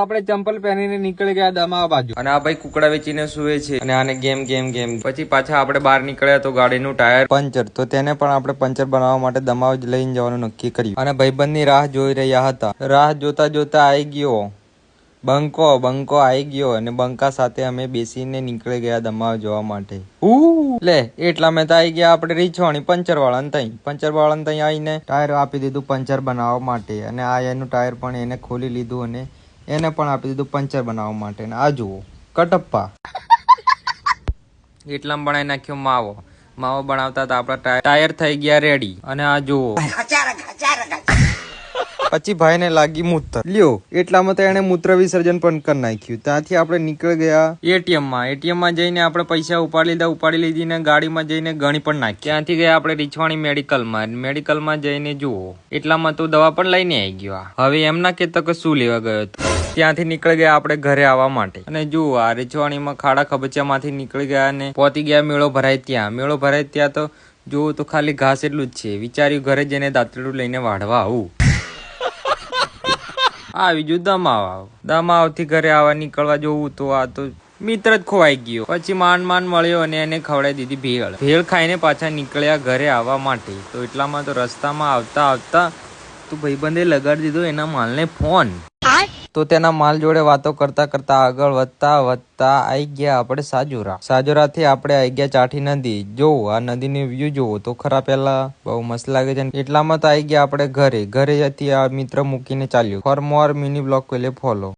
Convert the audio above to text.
આપણે ચંપલ પહેરીને નીકળી ગયા દમા બાજુ અને આ ભાઈ કુકડા વેચીને સુવે છે અને આને ગેમ પછી પાછા આપણે બહાર નીકળ્યા તો ગાડીનું ટાયર પંચર તો તેને પણ આપણે પંચર બનાવવા માટે દમાવ લઈને જવાનું નક્કી કર્યું અને ભાઈબંધની રાહ જોઈ રહ્યા હતા. રાહ જોતા જોતા આવી ગયો બંકો આવી ગયો અને બંકા સાથે અમે બેસીને નીકળી ગયા દમાવ જોવા માટે. લે એટલા મેં તો આવી ગયા આપણે રીછવાણી પંચર વાળાને ત્યાં આવીને ટાયર આપી દીધું પંચર બનાવવા માટે અને આ એનું ટાયર પણ એને ખોલી લીધું અને એને પણ આપી દીધું પંચર બનાવવા માટે. આ જુઓ કટપ્પા એટલામાં બનાવી નાખ્યો માવો બનાવતા હતા આપણા ટાયર થઈ ગયા રેડી અને આ જુઓ પછી ભાઈને લાગી મૂત્ર લ્યો એટલામાં તો એને મૂત્ર વિસર્જન પણ કરી નાખ્યું. ત્યાંથી આપણે નીકળી ગયા એટીએમમાં જઈને આપણે પૈસા ઉપાડી લીધી ને ગાડીમાં જઈને ગણી પણ નાખી. ત્યાંથી ગયા આપણે રીછવાણી મેડિકલમાં જઈને જુઓ એટલામાં તો દવા પણ લઈને આવી ગયો. હવે એમ ના કહેતો કે શું લેવા ગયો હતો. ત્યાંથી નીકળી ગયા આપણે ઘરે આવવા માટે અને જુઓ આ રીછવાણીમાં ખાડા ખબચિયામાંથી નીકળી ગયા અને પહોંચી ગયા મેળો ભરાય ત્યાં તો જુઓ તો ખાલી ઘાસ એટલું જ છે. વિચાર્યું ઘરે જઈને દાંતરડું લઈને વાઢવા આવું. બીજું દમાવથી ઘરે આવવા નીકળવા જોવું તો આ તો મિત્ર જ ખોવાઈ ગયો. પછી માંડ મળ્યો અને એને ખવડાવી દીધી ભેળ ખાઈને પાછા નીકળ્યા ઘરે આવવા માટે. તો એટલામાં તો રસ્તામાં આવતા તો ભાઈબંધે લગાડી દીધો એના માલને ફોન. તો તેના માલ જોડે વાતો કરતા આગળ વધતા આવી ગયા આપણે સાજોરાથી આપણે આવી ગયા ચાઠી નદી. જોવો આ નદીની વ્યૂ જોવો તો ખરા પેલા બહુ મસ્ત લાગે છે. એટલામાં તો આવી ગયા આપણે ઘરે હતી આ મિત્ર મૂકીને ચાલ્યો. ફોર મોર મિની બ્લોગ પહેલે ફોલો.